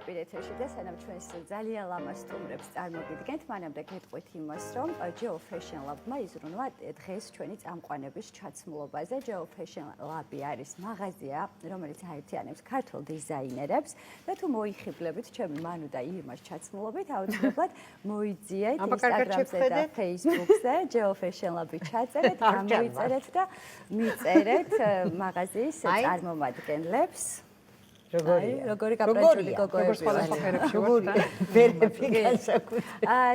პირეთერში და სანამ ჩვენს ძალიან ლამაზ სტუმრებს წარმოგიდგენთ, მანამდე გეტყვით იმას, რომ Geo Fashion Lab-მა იზრუნვა დღეს ჩვენი წამყვანების ჩაცმულობაზე. Geo Fashion Lab-ი არის მაღაზია, რომელიც აერთიანებს ქართულ დიზაინერებს და თუ მოიხიბლებით ჩემი მანუ და ირმას ჩაცმულობით, აუცილებლად მოიძიეთ Instagram-ზე და Facebook-ზე Geo Fashion Lab-ი ჩაწერეთ, გამოიწერეთ და მიწერეთ მაღაზიის წარმომადგენლებს. როგორი კაპრაჩული გოგოები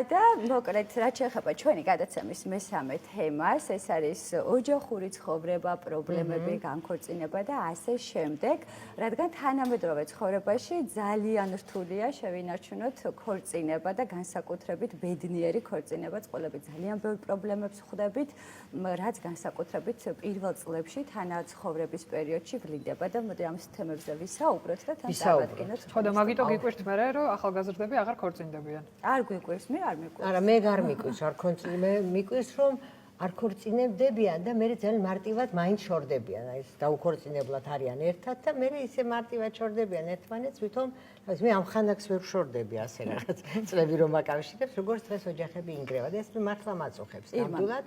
და მოკლედ რაც შეეხება ჩვენი გადაცემის მესამე თემას, ეს არის ოჯახური ცხოვრება, პრობლემები, განქორწინება და ასე შემდეგ, რადგან თანამედროვე ცხოვრებაში ძალიან რთულია შევინარჩუნოთ ქორწინება და განსაკუთრებით ბედნიერი ქორწინება, წყვილები ძალიან ბევრ პრობლემებს ხვდებით, რაც განსაკუთრებით პირველ წლებში თანაცხოვრების პერიოდში ვლინდება და მოდი ამ თემებზე ვისაუბროთ. ხო და მაგიტო გიკვირთ მე რომ ახალგაზრდები აღარ ქორწინდებიან. არ გვიკვირს, მე არ მიკვირს. არა, მე არ მიკვირს, არ ქორწინე, მე მიკვირს რომ არ ქორწინებდებიან და მე ძალიან მარტივად მაინც შორდებიან. აი ეს დაუქორწინებლად არიან ერთად და მე ისე მარტივად შორდებიან ერთმანეთს, ვითომ მე ამ ხანდაკს ვერ შორდები ასე რაღაც წლები რომ აკავშირებს, როგორც დღეს ოჯახები ინგრევა და ეს მე მართლა მაწუხებს ნამდვილად.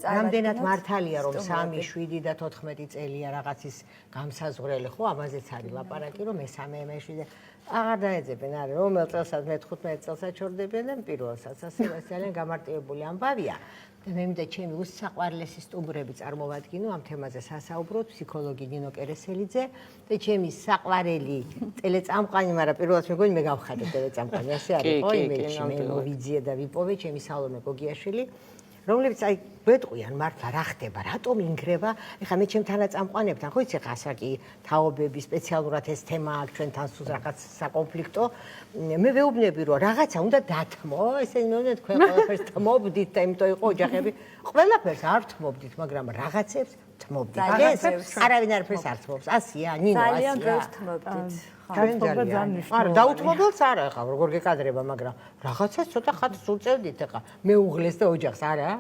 რამდენად მართალია რომ 3, 7 და 14 წელია რაღაცის გამსაზღვრელი, ხო, ამაზეც არის ლაპარაკი, რომ მესამე, მე-7 აღარ დაეძებენ, არის რომელ წელსაც მე-15 წელსაც შორდებიან და პირველსაც ასე ძალიან გამარტივებული ამბავია. და მე მინდა ჩემი უსაყვარლესი სტუმრები წარმოვადგინო ამ თემაზე სასაუბროთ ფსიქოლოგი ნინო კერესელიძე და ჩემი საყვარელი ტელეწამყვანი, მაგრამ პირველად მეგონი მე გავხადე ტელეწამყვანი, ასე არის ხო იმეჩი მე მოვიძიე და ვიპოვე ჩემი სალომე გოგიაშვილი, რომლებიც აი გვეტყვიან მართლა რა ხდება, რატომ ინგრევა, ეხლა მე ჩემ თანაწამყვანებთან ხო იცი ხა ასაკი თაობები სპეციალურად ეს თემა აქვს ჩვენთან სულ რაღაც საკონფლიქტო მე ვეუბნები რომ რაღაცა უნდა დათმო, ესენი მეუბნეთ თქვენ ყველაფერს თმობდით და იმიტომ იყო ოჯახები ყველაფერს არ თმობდით, მაგრამ რაღაცებს თმობდით. არავინ არაფერს არ თმობს. ასია, ნინო, ასია. ძალიან ბევრს თმობდით. არა, დაუთმობელს არა ხა, როგორ გეკადრება, მაგრამ რაღაცას ცოტა ხატს უწევდით ეხა. მეუღლეს და ოჯახს არა?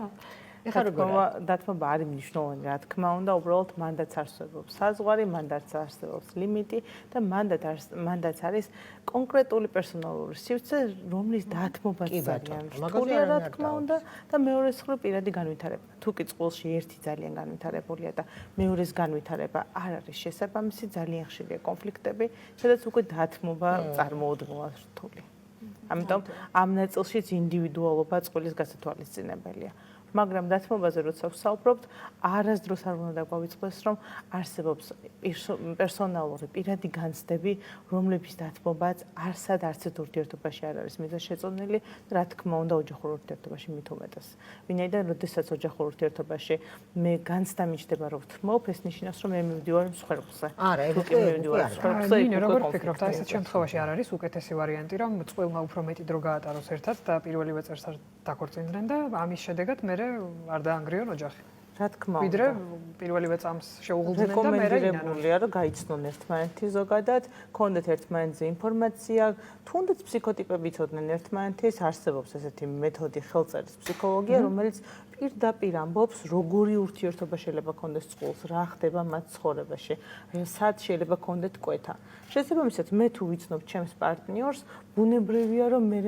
ეხლა დათმობა არის მნიშვნელოვანი, რა თქმა უნდა, უბრალოდ მანდაც არსებობს საზღვარი, მანდაც არსებობს ლიმიტი და მანდაც არის კონკრეტული პერსონალური სივრცე, რომლის დათმობაც ძალიან რთულია, რა თქმა უნდა, და მეორეს მხრივ პირადი განვითარება. თუ კი წყვილში ერთი ძალიან განვითარებულია და მეორეს განვითარება არ არის შესაბამისი, ძალიან ხშირია კონფლიქტები, სადაც უკვე დათმობა წარმოუდგება რთული. ამიტომ ამ ნაწილშიც ინდივიდუალობა წყვილის გასათვალისწინებელია. მაგრამ დათმობაზე როცა ვსაუბრობთ, არასდროს არ უნდა დაგვავიწყდეს, რომ არსებობს პერსონალური პირადი განცდები, რომლების დათმობაც არც ერთ ურთიერთობაში არ არის მიზანშეწონილი, რა თქმა უნდა, ოჯახურ ურთიერთობაში მით უმეტეს. ვინაიდან, როდესაც ოჯახურ ურთიერთობაში მე განცდა მიჩნდება, რომ ვთმობ, ეს ნიშნავს, რომ მე მივდივარ მსხვერპლზე. არა, ეგ ნინო, როგორ ფიქრობთ, აი ესეთ შემთხვევაში არ არის უკეთესი ვარიანტი, რომ წყვილმა უფრო მეტი დრო გაატაროს ერთად და პირველივე წელს დაქორწინდნენ და ამის შედეგად მე არ დაანგრიონ ოჯახი. რა თქმა უნდა. ვიდრე პირველივე წამს შეუღლდნენ და მე რეკომენდებულია რომ გაიცნონ ერთმანეთი ზოგადად, ქონდეთ ერთმანეთზე ინფორმაცია, თუნდაც ფსიქოტიპები იცოდნენ ერთმანეთის, არსებობს ესეთი მეთოდი ხელწერის ფსიქოლოგია, რომელიც პირდაპირ ამბობს, როგორი ურთიერთობა შეიძლება ქონდეს წყვილს, რა ხდება მათ ცხოვრებაში, სად შეიძლება ქონდეთ კვეთა. შესაბამისად, მე თუ ვიცნობ ჩემს პარტნიორს, ბუნებრივია რომ მე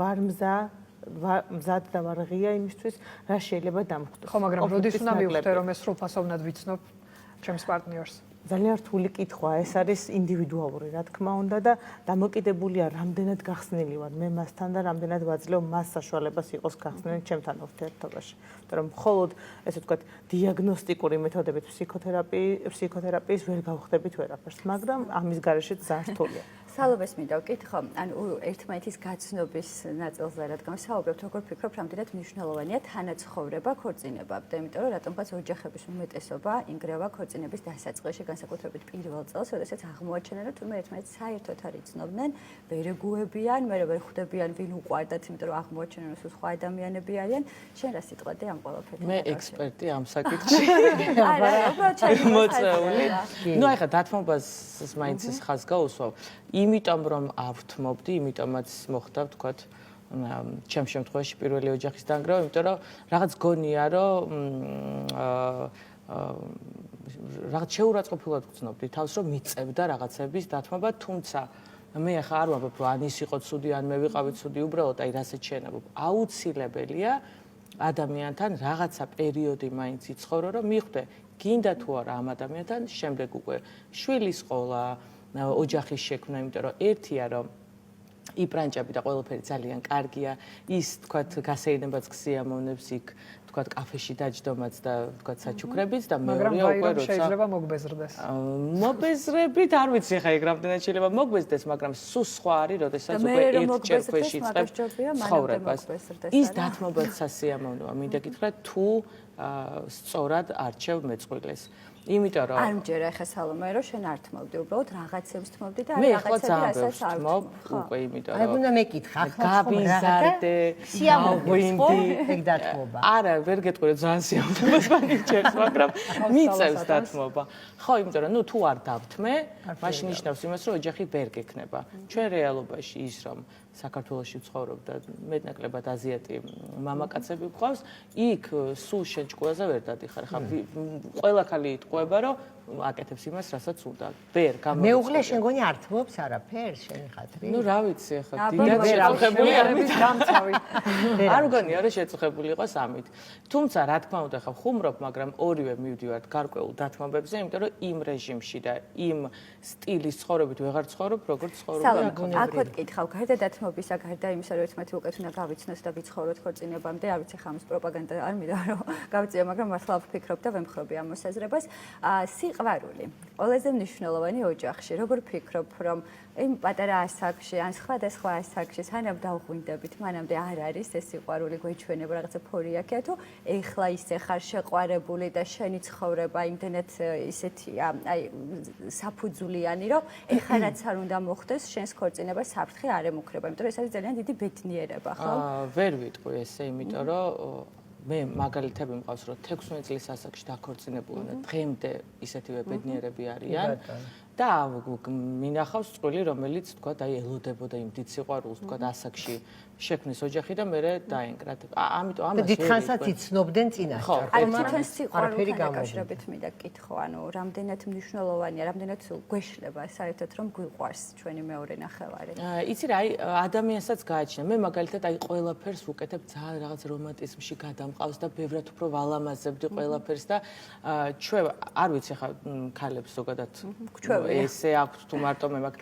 ვარ მზად და ვარ ღია იმისთვის, რა შეიძლება დამხვდეს. ხო, მაგრამ როდის უნდა მივხვდე, რომ ეს სრულფასოვნად ვიცნობ ჩემს პარტნიორს? ძალიან რთული კითხვაა, ეს არის ინდივიდუალური, რა თქმა უნდა და დამოკიდებულია რამდენად გახსნილი ვარ მე მასთან და რამდენად ვაძლევ მას საშუალებას იყოს გახსნილი ჩემთან ურთიერთობაში. იმიტომ რომ მხოლოდ ესე ვთქვათ, დიაგნოსტიკური მეთოდებით ფსიქოთერაპიის ვერ გავხდებით ვერაფერს, მაგრამ ამის გარეშეც ძალიან რთულია. სალომეს მინდა ვკითხო, ანუ ერთმანეთის გაცნობის ნაწილზე რადგან ვსაუბრობთ, როგორ ფიქრობ, რამდენად მნიშვნელოვანია თანაცხოვრება ქორწინებამდე, იმიტომ რომ რატომღაც ოჯახების უმეტესობა ინგრევა ქორწინების დასაწყისში, განსაკუთრებით პირველ წელს, როდესაც აღმოაჩენენ, რომ თურმე ერთმანეთს საერთოდ არ იცნობდნენ, ვერ ეგუებიან, მე ვერ ხვდებიან ვინ უყვარდათ, იმიტომ რომ აღმოაჩენენ, რომ სხვა ადამიანები არიან. შენ რა სიტყვადე ამ ყველაფერთან? მე ექსპერტი ამ საკითხში. მოწეული. ნუ ახლა დათმობას მაინც ეს ხაზს გაუსვავ. იმიტომ რომ არ ვთმობდი, იმიტომაც მოხდა, ვთქვათ, ჩემ შემთხვევაში პირველი ოჯახის დანგრევა, იმიტომ რომ რაღაც გონია, რომ რაღაც შეურაცხყოფილად ვგრძნობდი თავს, რომ მიწევდა რაღაცების დათმობა, თუმცა მე ახლა არ ვამბობ რომ ან ის იყო ცუდი ან მე ვიყავი ცუდი, უბრალოდ აი რასაც შენებობ. აუცილებელია ადამიანთან რაღაცა პერიოდი მაინც იცხოვრო, რომ მიხვდე გინდა თუ არა ამ ადამიანთან შემდეგ უკვე შვილის ყოლა, ოჯახის შექმნა, იმიტომ რომ ერთია რომ იპრანჭები და ყველაფერი ძალიან კარგია, ის თქვათ გასეირნებაც გსიამოვნებს იქ თქვათ კაფეში დაჯდომაც და თქვათ საჩუქრებით და მეორე უკვე როცა შეიძლება მოგბეზრდეს. მობეზრებით არ ვიცი ხა ეგ რამდენად შეიძლება მოგბეზდეს, მაგრამ სულ სხვა არის, როდესაც უკვე ერთ ჭერქვეში იწყებს ცხოვრებას. ის დათმობაც სასიამოვნოა, მინდა გითხრათ თუ სწორად არჩევ მეწყვილეს. იმიტომ რომ არ მჯერა ხა სალომე რომ შენ არ თმობდი, უბრალოდ რაღაცებს თმობდი და აი რაღაცები რასაც არ თმობ უკვე იმიტომ რომ აი უნდა მეკითხა ახლა გაბიზარდე სიამოვნებდი ეგ დათმობა არა ვერ გეტყვი რომ ძალიან სიამოვნებას მაგიჩერს მაგრამ მიწევს დათმობა ხო იმიტომ რომ ნუ თუ არ დავთმე მაშინ ნიშნავს იმას რომ ოჯახი ვერ გექნება ჩვენ რეალობაში ის რომ საქართველოში ვცხოვრობ და მეტნაკლებად აზიატი მამაკაცები ვყავს იქ სულ შენ ჭკუაზე ვერ დადიხარ ხა ყველა ხალი იტყვება რომ აკეთებს იმას რასაც უნდა ვერ გამოიწვია მეუღლე შენ გონი არ თმობს არაფერს შენი ხათრი ნუ რა ვიცი ახლა დიდად შეწუხებული არის დამცავი არ გონია რომ შეწუხებული იყოს ამით თუმცა რა თქმა უნდა ხა ხუმრობ მაგრამ ორივე მივდივართ გარკვეულ დათმობებზე იმიტომ რომ იმ რეჟიმში და იმ სტილის ცხოვრობით ვეღარ ცხოვრობ როგორც ცხოვრობ აქ ვკითხავ გარდა დათმობისა გარდა იმისა რომ ერთმანეთი უკეთ უნდა გავიცნოს და ვიცხოვროთ ქორწინებამდე არ ვიცი ხა ამის პროპაგანდა არ მინდა რომ გავწია მაგრამ მართლა ვფიქრობ და ვემხრობი ამ მოსაზრებას სიყვარული ყველაზე მნიშვნელოვანი ოჯახში როგორ ფიქრობ რომ იმ პატარა ასაკში ან სხვადასხვა ასაკში სანამ დავღვინდებით მანამდე არ არის ეს სიყვარული გვეჩვენება რაღაცა ფორი აქვს თუ ეხლა ისე ხარ შეყვარებული და შენი ცხოვრება იმდენად ისეთია აი საფუძვლიანი რომ ეხლა რაც არ უნდა მოხდეს შენს ქორწინება საფრთხე არ ემუქრება იმიტომ რომ ეს არის ძალიან დიდი ბედნიერება ხო ვერ ვიტყვი ესე იმიტომ რომ მე მაგალითები მყავს რომ 16 წლის ასაკში დაქორწინებულან და დღემდე ისეთივე ბედნიერები არიან და მინახავს წყვილი რომელიც თქვა აი ელოდებოდა იმ დიდ სიყვარულს თქვა ასაკში შექმნის ოჯახი და მე დაენკრათ ამიტომ ამას დიდხანსაც იცნობდნენ წინასწარ აი თვითონ სიყვარულთან დაკავშირებით მინდა გკითხო ანუ რამდენად მნიშვნელოვანია რამდენად გვეშლება საერთოდ რომ გვიყვარს ჩვენი მეორე ნახევარი იცი რა აი ადამიანსაც გააჩნია მე მაგალითად აი ყველაფერს ვუკეთებ ძალიან რაღაც რომანტიზმში გადამყავს და ბევრად უფრო ვალამაზებდი ყველაფერს და ჩვენ არ ვიცი ხა ქალებს ზოგადად ესე აქვს თუ მარტო მე მაგ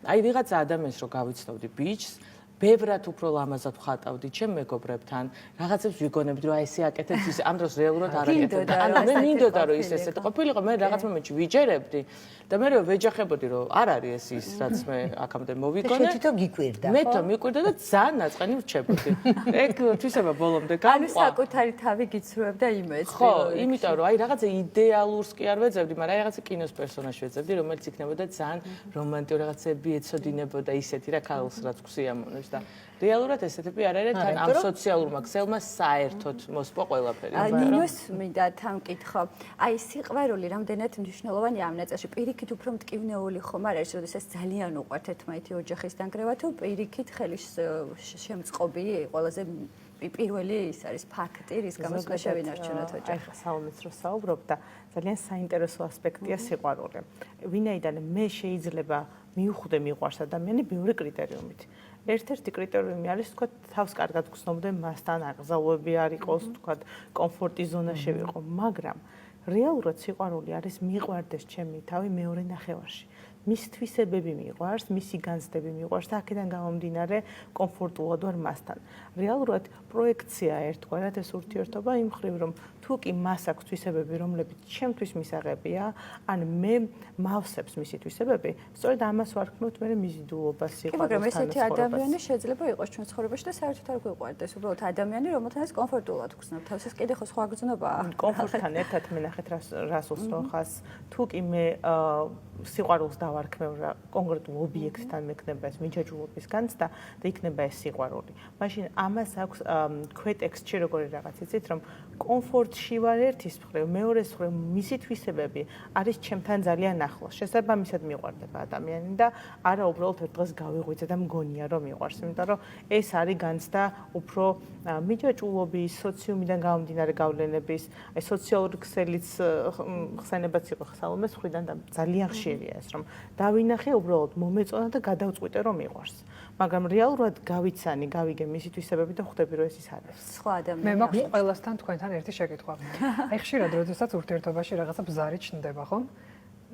აი ვიღაცა ადამიანს რო გავიცნობდი ბიჭს ბევრად უფრო ლამაზად ვხატავდი ჩემ მეგობრებთან რაღაცებს ვიგონებდი რომ აი ესე აკეთებს ის ამ დროს რეალურად არ აკეთებდა ანუ მე მინდოდა რომ ის ესეთი ყოფილიყო მე რაღაც მომენტში ვიჯერებდი და მე ვეჯახებოდი რომ არ არის ეს ის რაც მე აქამდე მოვიგონე შენ თვითონ გიკვირდა მე თვითონ მიკვირდა და ძალიან ნაწყენი ვრჩებოდი ეგ თვისება ბოლომდე ანუ საკუთარი თავი გიცრუებდა იმეც ხო იმიტომ რომ აი რაღაცა იდეალურს კი არ ვეძებდი მაგრამ აი რაღაცა კინოს პერსონაჟს ვეძებდი რომელიც იქნებოდა ძალიან რომანტიკურ რაღაცები ეცოდინებოდა ისეთი რა ქალს რაც გვსიამოვნებს და რეალურად ესეთები არ არიან თან ამ სოციალურმა ქსელმა საერთოდ მოსპო ყველაფერი. ნინოს მინდა თან მკითხო. აი სიყვარული რამდენად მნიშვნელოვანია ამ ნაწილში. პირიქით უფრო მტკივნეული ხომ არ არის, როდესაც ძალიან უყვართ ერთმანეთი ოჯახის დანგრევა თუ პირიქით ხელის შემწყობი ყველაზე პირველი ის არის ფაქტი, რის გამოც მე შევინარჩუნოთ ოჯახი. ახლა საომეც რო საუბრობ და ძალიან საინტერესო ასპექტია სიყვარული. ვინაიდან მე შეიძლება მივხვდე მიყვარს ადამიანი ბევრი კრიტერიუმით. ერთ-ერთი კრიტერიუმი არის თქვა თავს კარგად გრძნობდე მასთან აკრძალვები არ იყოს თქვა კომფორტის ზონაში ვიყო მაგრამ რეალურად სიყვარული არის მიყვარდეს ჩემი თავი მეორე ნახევარში მის თვისებები მიყვარს მისი განცდები მიყვარს და აქედან გამომდინარე კომფორტულად ვარ მასთან რეალურად პროექცია ერთგვარად ეს ურთიერთობა იმ ხრივ რომ თუ კი მას აქვს თვისებები რომლებიც ჩემთვის მისაღებია ან მე მავსებს მისი თვისებები სწორედ ამას ვარქმევთ მე მიზიდულობას სიყვარულს მაგრამ ესეთი ადამიანი შეიძლება იყოს ჩვენ ცხოვრებაში და საერთოდ არ გვიყვარდეს უბრალოდ ადამიანი რომელთანაც კომფორტულად გრძნობ თავს ეს კიდე ხო სხვა გრძნობაა კომფორტთან ერთად მენახეთ რას უსწრო ხას თუ კი მე სიყვარულს დავარქმევ რა კონკრეტულ ობიექტთან მექნება ეს მიჯაჭვობის განცდა და იქნება ეს სიყვარული. მაშინ ამას აქვს ქვეტექსტში როგორი რაღაც იცით რომ კომფორტში ვარ ერთის მხრივ, მეორეს მხრივ მისი თვისებები არის ჩემთან ძალიან ახლოს. შესაბამისად მიყვარდება ადამიანი და არა უბრალოდ ერთ დღეს გავიღვიძე და მგონია რომ მიყვარს, იმიტომ რომ ეს არის განცდა უფრო მიჯაჭვულობის, სოციუმიდან გამომდინარე გავლენების, აი სოციალური ქსელიც ხსენებაც იყო სალომეს მხრიდან და ძალიან ხშირია ეს რომ დავინახე უბრალოდ მომეწონა და გადავწყვიტე რომ მიყვარს. მაგრამ რეალურად გავიცანი, გავიგე მისი თვისებები და ხვდები რომ ეს ის არის. სხვა ადამიანი. მე მაქვს ყველასთან თქვენთან ერთი შეკითხვა. აი ხშირად როდესაც ურთიერთობაში რაღაცა ბზარი ჩნდება, ხო?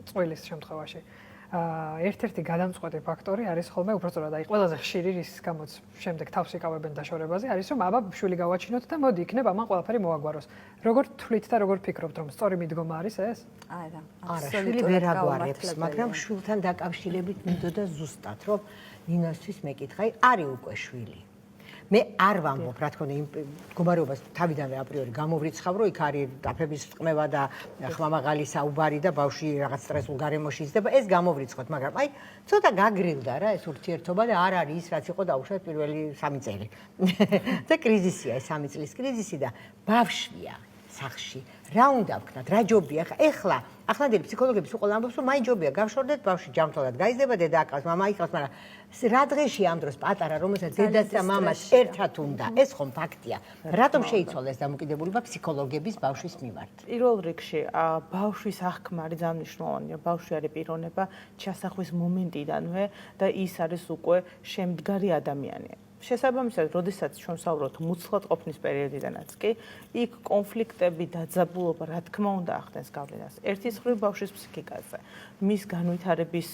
წვილის შემთხვევაში. ერთ-ერთი გადამწყვეტი ფაქტორი არის ხოლმე უბრალოდ აი ყველაზე ხშირი რის გამოც შემდეგ თავს იკავებენ დაშორებაზე არის რომ აბა შვილი გავაჩინოთ და მოდი იქნება ამან ყველაფერი მოაგვაროს. როგორ თვლით და როგორ ფიქრობთ რომ სწორი მიდგომა არის ეს? არა, არა, შვილი ვერ აგვარებს, მაგრამ შვილთან დაკავშირებით მინდოდა ზუსტად რომ ნინოსთვის მეკითხა, არის უკვე შვილი. მე არ ვამბობ, რა თქმა უნდა, იმ მდგომარეობას თავიდანვე აპრიორი გამოვრიცხავ, რომ იქ არის დაფების წყმევა და ხმამაღალი საუბარი და ბავშვი რაღაც სტრესულ გარემოში იზრდება, ეს გამოვრიცხოთ, მაგრამ აი ცოტა გაგრილდა რა ეს ურთიერთობა და არ არის ის, რაც იყო დაუშვათ პირველი 3 წელი. და კრიზისია, ეს 3 წლის კრიზისი და ბავშვია სახში. რა უნდა ვქნათ, რა ჯობია? ეხლა ახლანდელი ფსიქოლოგები უყოლ ამბობს, რომ მაინც ჯობია გავშორდეთ, ბავშვი ჯანმრთელად გაიზრდება, დედა აკავს, მამა იკავს, მაგრამ რა დღეში ამ დროს პატარა, რომელსაც დედაც და მამაც ერთად უნდა, ეს ხომ ფაქტია. რატომ შეიცვალა ეს დამოკიდებულება ფსიქოლოგების ბავშვის მიმართ? პირველ რიგში, ბავშვის აღქმა არის ძალიან მნიშვნელოვანია. ბავშვი არის პიროვნება ჩასახვის მომენტიდანვე და ის არის უკვე შემდგარი ადამიანი. შესაბამისად, როდესაც ჩვენ ვსაუბრობთ მუცლად ყოფნის პერიოდიდანაც კი, იქ კონფლიქტები, დაძაბულობა, რა თქმა უნდა, ახდენს გავლენას. ერთის მხრივ ბავშვის ფსიქიკაზე, მის განვითარების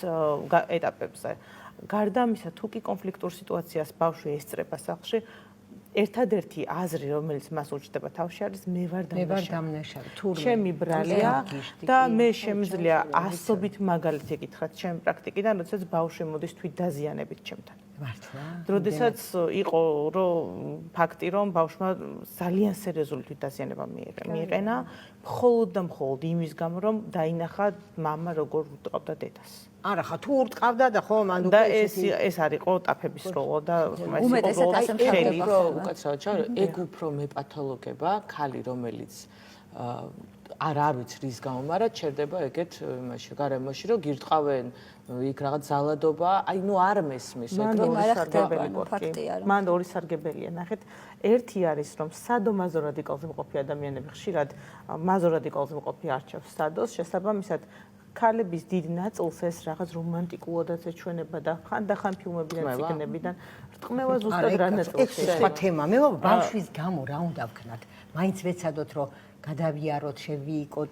ეტაპებზე. გარდა ამისა, თუ კი კონფლიქტურ სიტუაციას ბავშვი ესწრება სახლში, ერთადერთი აზრი, რომელიც მას უჩნდება თავში არის მე ვარ დამნაშავე. ჩემი ბრალია და მე შემიძლია ასობით მაგალითი გითხრათ ჩემი პრაქტიკიდან, როდესაც ბავშვი მოდის თვით დაზიანებით ჩემთან. მართლა? როდესაც იყო ფაქტი, რომ ბავშვმა ძალიან სერიოზული თვითდაზიანება მიიყენა, მხოლოდ და მხოლოდ იმის გამო, რომ დაინახა მამა როგორ უტყავდა დედას. არა, ხა თუ ურტყავდა და ხო, მან და ეს არისო ტაფების როლო და უმეტესად ასე მხოლოდ უკაცრავად ჩავარ, ეგ უფრო მეპათოლოგება, ქალი რომელიც არ ვიცი რის გამო, მაგრამ ჩერდება ეგეთ იმაში, გარემოში, რომ გირტყავენ იქ რაღაც ზალადობა, აი ნუ არ მესმის ეგ რომ მან ორი სარგებელია. ნახეთ, ერთი არის რომ სადომაზო რადიკალზე მყოფი ადამიანები ხშირად მაზო რადიკალზე მყოფი არჩევს სადოს, შესაბამისად ქალების დიდ ნაწილს ეს რაღაც რომანტიკულადაც ეჩვენება და ხანდახან ფილმებიდან, წიგნებიდან რტყმევა ზუსტად რა ნაწილში. ეს სხვა თემა. მე ბავშვის გამო რა უნდა ვქნათ? მაინც ვეცადოთ რომ გადავიაროთ,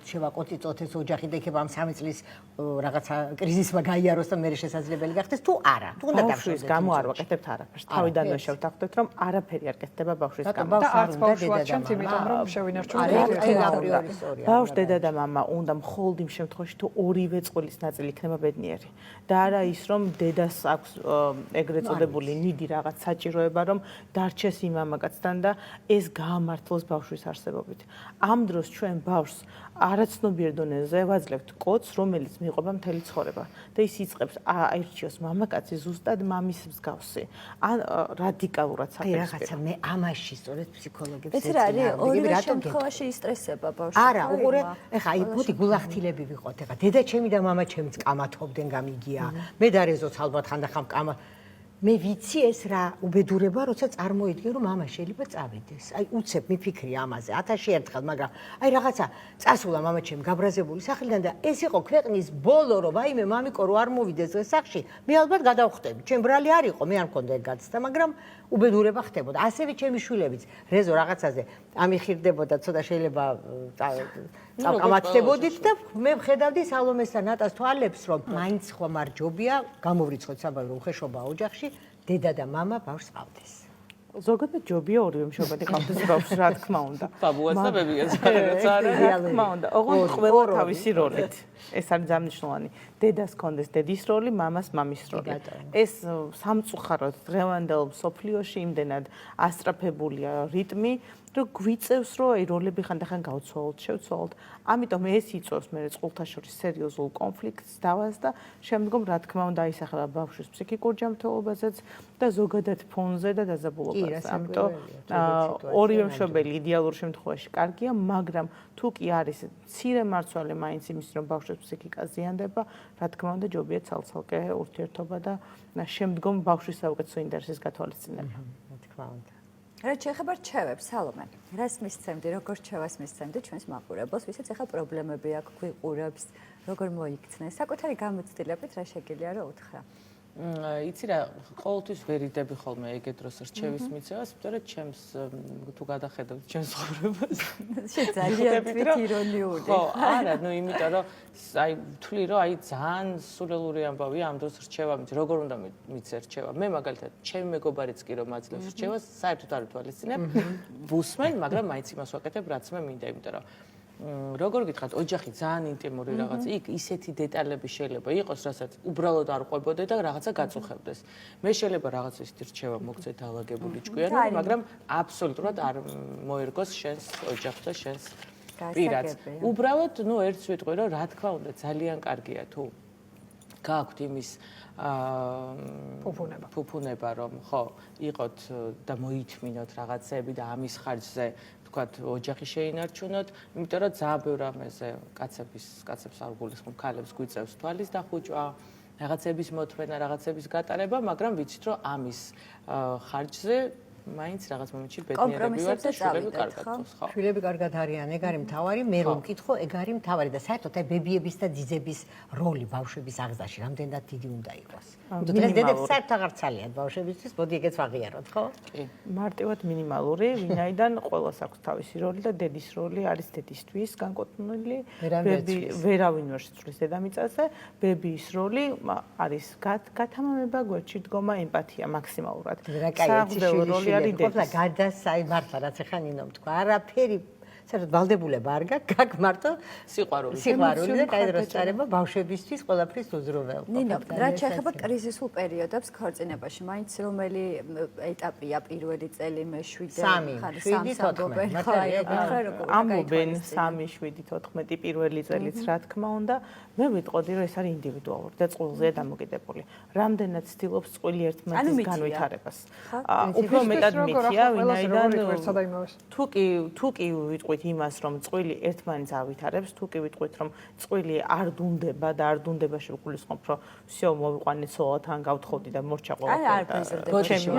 შევაკოწიწოთ ეს ოჯახი და იქნება ამ 3 წლის რაღაცა კრიზისმა გაიაროს და მე შესაძლებელი გახდეს თუ არა. თუ უნდა ბავშვის გამო არ ვაკეთებთ არაფერს. თავიდანვე შევთანხმდეთ რომ არაფერი არ გეთდება ბავშვის გამო. და არც ბავშვი ვაჩვენთ, იმიტომ რომ შევინარჩუნოთ. ბავშვ დედა და მამა უნდა მხოლოდ იმ შემთხვევაში თუ ორივე წყვილის ნაწილი იქნება ბედნიერი. და არა ის რომ დედას აქვს ეგრეთ წოდებული ნიდი რაღაც საჭიროება რომ დარჩეს იმ მამაკაცთან და ეს გაამართლოს ბავშვის არსებობით. ამ დროს ჩვენ ბავშვს არაცნობიერ დონეზე ვაძლევთ კოდს, რომელიც მიყვება მთელი ცხოვრება და ის იწყებს აირჩიოს მამაკაცი ზუსტად მამის მსგავსი. ან რადიკალურად საპირისპირო. რაღაცა მე ამაში სწორედ ფსიქოლოგებს ეს რა არის? ორივე შემთხვევაში ისტრესება ბავშვი. არა, უყურე, ეხა აი მოდი გულახდილები ვიყოთ. ეხა დედა ჩემი და მამა ჩემიც კამათობდნენ გამიგია. მე დარეზოც ალბათ ხანდახან კამა მე ვიცი ეს რა უბედურება, როცა წარმოიდგენ რომ მამა შეიძლება წავიდეს. აი უცებ მიფიქრი ამაზე 1000 ერთხელ, მაგრამ აი რაღაცა წასულა მამა ჩემი გაბრაზებული სახლიდან და ეს იყო ქვეყნის ბოლო რომ აიმე მამიკო რო არ მოვიდეს დღეს სახლში, მე ალბათ გადავხტები. ჩემ ბრალი არ იყო, მე არ მქონდა ეგ გაცდა, მაგრამ უბედურება ხდებოდა. ასევე ჩემი შვილებიც რეზო რაღაცაზე ამიხირდებოდა, ცოტა შეიძლება წავკამათდებოდით და მე ვხედავდი სალომეს და ნატას თვალებს, რომ მაინც ხომ არ ჯობია გამოვრიცხოთ საბავშვო უხეშობა ოჯახში, დედა და მამა ბავშვს ყავდეს. ზოგადად ჯობია ორივე მშობელი ყავდეს ბავშვს, რა თქმა უნდა. ბაბუას და ბებიას არა, რა თქმა უნდა. ოღონდ ყველა თავისი როლით. ეს არის ძალიან მნიშვნელოვანი. დედას კონდეს დედის როლი, მამას მამის როლი. ეს სამწუხაროდ დღევანდელ მსოფლიოში იმდენად ასტრაფებულია რიტმი, რომ გვიწევს რომ აი როლები ხანდახან გავცვალოთ, შევცვალოთ. ამიტომ ეს იწვევს მე წყვილთა შორის სერიოზულ კონფლიქტს დავას და შემდგომ რა თქმა უნდა აისახება ბავშვის ფსიქიკურ ჯანმრთელობაზეც და ზოგადად ფონზე და დაძაბულობაზე. ამიტომ ორივე მშობელი იდეალურ შემთხვევაში კარგია, მაგრამ თუ კი არის მცირე მარცვალე მაინც იმის რომ ბავშვის ფსიქიკა ზიანდება, რა თქმა უნდა ჯობია ცალ-ცალკე ურთიერთობა და შემდგომ ბავშვის საუკეთესო ინტერესის გათვალისწინება. რა თქმა უნდა. რაც შეეხება რჩევებს, სალომე, რას მისცემდი, როგორ რჩევას მისცემდი ჩვენს მაყურებელს, ვისაც ახლა პრობლემები აქვს, გვიყურებს, როგორ მოიქცნენ, საკუთარი გამოცდილებით რა შეგიძლია რომ უთხრა? იცი რა, ყოველთვის ვერიდები ხოლმე ეგეთ დროს რჩევის მიცემას, იმიტომ რომ ჩემს თუ გადახედავთ ჩემს ცხოვრებას, ძალიან თვით ირონიული. ხო, არა, ნუ იმიტომ რომ აი ვთვლი რომ აი ძალიან სულელური ამბავია ამ დროს რჩევა მიცე, როგორ უნდა მიცე რჩევა. მე მაგალითად, ჩემი მეგობარიც კი რომ აძლევს რჩევას, საერთოდ არ ვთვალისწინებ, ვუსმენ, მაგრამ მაინც იმას ვაკეთებ, რაც მე მინდა, იმიტომ რომ როგორ გითხრათ, ოჯახი ძალიან ინტიმური რაღაც, იქ ისეთი დეტალები შეიძლება იყოს, რასაც უბრალოდ არ ყვებოდე და რაღაცა გაწუხებდეს. მე შეიძლება რაღაც ისეთი რჩევა მოგცე დაალაგებული ჭკვიანი, მაგრამ აბსოლუტურად არ მოერგოს შენს ოჯახს და შენს პირადს. უბრალოდ, ნუ ერთს ვიტყვი, რომ რა თქმა უნდა, ძალიან კარგია თუ გააქვთ იმის ფუფუნება, რომ ხო, იყოთ და მოითმინოთ რაღაცები და ამის ხარჯზე თქვათ ოჯახი შეინარჩუნოთ, იმიტომ რომ ძალიან ბევრ რამეზე კაცებს არ გულისხმობ, ქალებს გვიწევს თვალის დახუჭვა, რაღაცების მოთმენა, რაღაცების გატარება, მაგრამ ვიცით რომ ამის ხარჯზე მაინც რაღაც მომენტში ბედნიერები ვართ და შვილები კარგად გყავს, ხო? შვილები კარგად არიან, ეგ არის მთავარი, მე რომ მკითხო, ეგ არის მთავარი და საერთოდ აი ბებიების და ძიძების როლი ბავშვების აღზრდაში რამდენად დიდი უნდა იყოს. დღეს დედებს საერთოდ აღარ ცალიათ ბავშვებისთვის, მოდი ეგეც ვაღიაროთ, ხო? კი. მარტივად მინიმალური, ვინაიდან ყველას აქვს თავისი როლი და დედის როლი არის დედისთვის განკუთვნილი. ვერავინ ვერ შეცვლის დედამიწაზე, ბებიის როლი არის გათამამება, გვერდში დგომა, ემპათია მაქსიმალურად. საღვთო როლი არის ყოფნა გადასაი მართლა რაც ახლა ნინომ თქვა არაფერი საერთოდ ვალდებულება არ გაქვს მარტო სიყვარული და კაი დროს წარება ბავშვებისთვის ყველაფრის უზრუნველყოფა. ნინო, რაც შეეხება კრიზისულ პერიოდებს ქორწინებაში, მაინც რომელი ეტაპია პირველი წელი, მე-7 ამობენ 3-7-14 პირველი წელიც რა თქმა უნდა, მე ვიტყოდი რომ ეს არის ინდივიდუალური და წყვილზეა დამოკიდებული. რამდენად ცდილობს წყვილი ერთმანეთის განვითარებას. უფრო მეტად მითია, ვინაიდან თუ კი ვიტყვით იმას, რომ წყვილი ერთმანეთს ავითარებს, თუ კი ვიტყვით, რომ წყვილი არ დუნდება და არ დუნდება შეგულისხმობ, რომ всё მოვიყვანეთ სოლათან, გავთხოვდი და მორჩა ყველაფერი.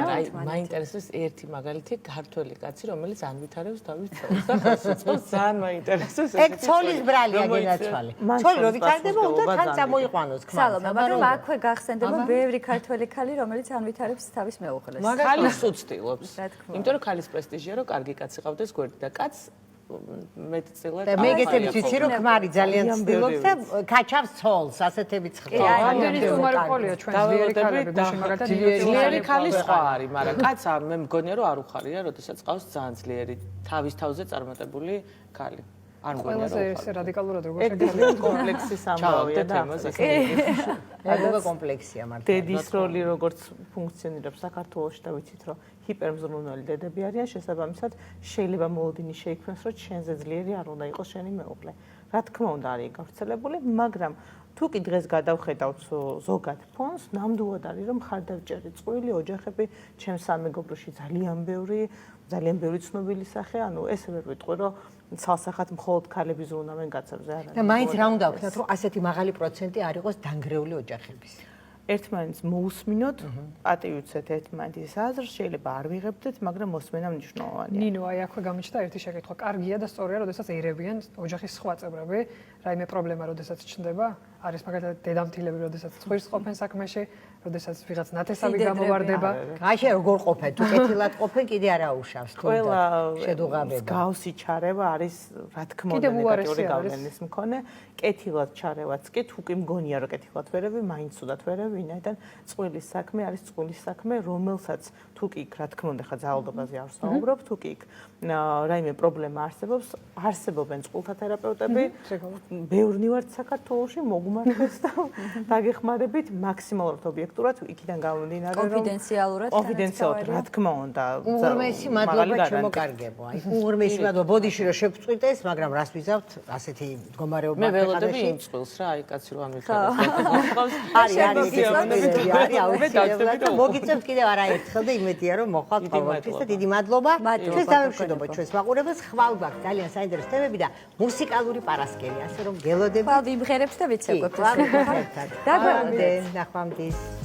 აი, მაინტერესებს ერთი მაგალითი, ქართველი კაცი, რომელიც ანვითარებს თავის ცოლს და ხელსაწყობს, ძალიან მაინტერესებს. ეგ ცოლის ბრალია გენაცვალე. ცოლი რო ვითარდება, უნდა თან წამოიყვანოს ქმარს. სალომე, მაგრამ აქვე გახსენდება ბევრი ქართველი ქალი, რომელიც ანვითარებს თავის მეუღლეს. ქალის უცდილობს. იმიტომ რომ ქალის პრესტიჟია, რომ კარგი კაცი ყავდეს გვერდით და კაცს მეტწილად და მე ეგეთებს ვიცი რომ ქმარი ძალიან ცდილობს და კაჩავს ცოლს ასეთებიც ხდება. ამდენი სტუმარი ყოლია ჩვენ ძლიერი ქალები, გუშინ მაგალითად ძლიერი ქალი სხვა არის, მაგრამ კაცს მე მგონია რომ არ უხარია, როდესაც ყავს ძალიან ძლიერი თავის თავზე წარმატებული ქალი. არ მგონია რომ ეს რადიკალურად როგორ შეიძლება კომპლექსის ამბავია და ეგობა კომპლექსია მართლა. დედის როლი როგორც ფუნქციონირებს საქართველოში და ვიცით რომ ჰიპერმზრუნველი დედები არიან, შესაბამისად შეიძლება მოლოდინი შეიქმნას, რომ შენზე ძლიერი არ უნდა იყოს შენი მეუღლე. რა თქმა უნდა არის გავრცელებული, მაგრამ თუ კი დღეს გადავხედავთ ზოგად ფონს, ნამდვილად არის რომ ხარდაჭერი წყვილი ოჯახები ჩემს სამეგობროში ძალიან ბევრი ცნობილი სახე, ანუ ესე ვერ ვიტყვი რომ ცალსახად მხოლოდ ქალები ზრუნავენ კაცებზე არ არის. და მაინც რა უნდა ვქნათ, რომ ასეთი მაღალი პროცენტი არ იყოს დანგრეული ოჯახების. ერთმანეთს მოусმინოთ, პატივიცეთ ერთმანეთის აზრს, შეიძლება არ ვიღებდეთ, მაგრამ მოსმენა მნიშვნელოვანია. ნინო, აი აქვე გამიჩნდა ერთი შეკითხვა. კარგია და სწორია, როდესაც ერებიან ოჯახის სხვა წევრები, რაიმე პრობლემა როდესაც ჩნდება, არის მაგალითად დედამთილები, როდესაც წვირს ყოფენ საქმეში, როდესაც ვიღაც ნათესავი გამოვარდება. აი როგორ ყოფენ, თუ კეთილად ყოფენ, კიდე არ აუშავს თუნდაც შედუღაბება. მსგავსი ჩარევა არის, რა თქმა უნდა, ნეგატიური გავლენის მქონე. კეთილად ჩარევაც კი, თუ კი მგონია რომ კეთილად ვერები, მაინც უდათ ვერები ვინაიდან წყვილის საქმე არის წყვილის საქმე, რომელსაც თუ კი იქ რა თქმა უნდა ხა ძალადობაზე არ ვსაუბრობ, თუ კი იქ რაიმე პრობლემა არსებობს, არსებობენ წყვილთა თერაპევტები. ბევრნი ვართ საქართველოში, მოგმართეს და დაგეხმარებით მაქსიმალურად ობიექტურად იქიდან გამომდინარე რომ კონფიდენციალურად რა თქმა უნდა უღრმესი მადლობა ჩემო კარგებო. აი უღრმესი მადლობა ბოდიში რომ შევწყვიტეს, მაგრამ რას ვიზავთ ასეთი მდგომარეობა მე ველოდები იმ წყვილს რა, აი კაცი რო ამიხარებს. არის მოგიწევთ კიდევ არაერთხელ და იმედია რომ მოხვალ ყოველთვის და დიდი მადლობა. ჩვენს დავემშვიდობოთ ჩვენს მაყურებელს, ხვალ გვაქვს ძალიან საინტერესო თემები და მუსიკალური პარასკევი, ასე რომ გელოდებით. ხვალ ვიმღერებთ და ვიცეკვებთ. დაგვამდე, ნახვამდის.